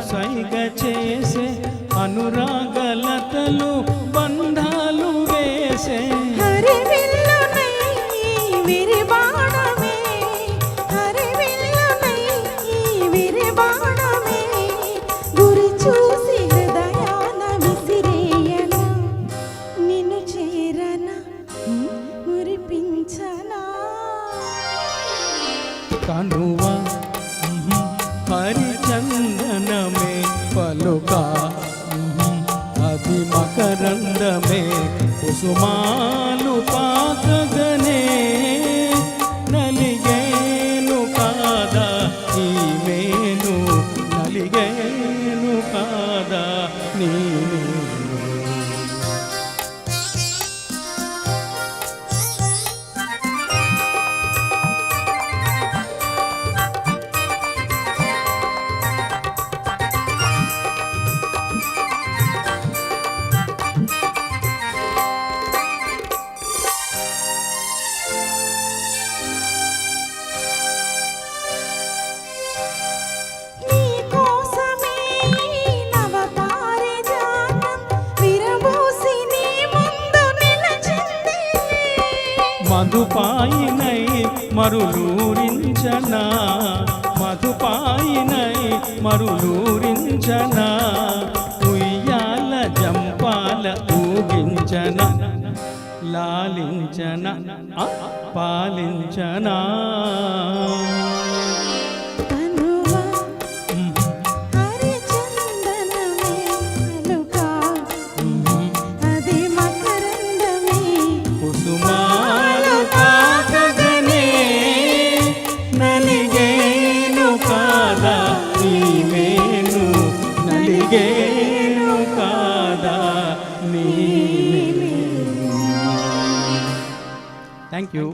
సైగ చేసే అనురాగలతలు బంధాలు వేసే కనువా హరిచందనమే పలుకా అది మకరందమే కుసుమాలు పాకగనే నలిగేను కాదా నీవేను నలిగేను కాదా నీవేను. మధుపాయినై మరులూరించనా మధుపాయినై మరులూరించనా ఉయ్యాల జంపాల ఊగించన లాలించన పాలించనా నలిగేను కాదా నీవే. Thank you.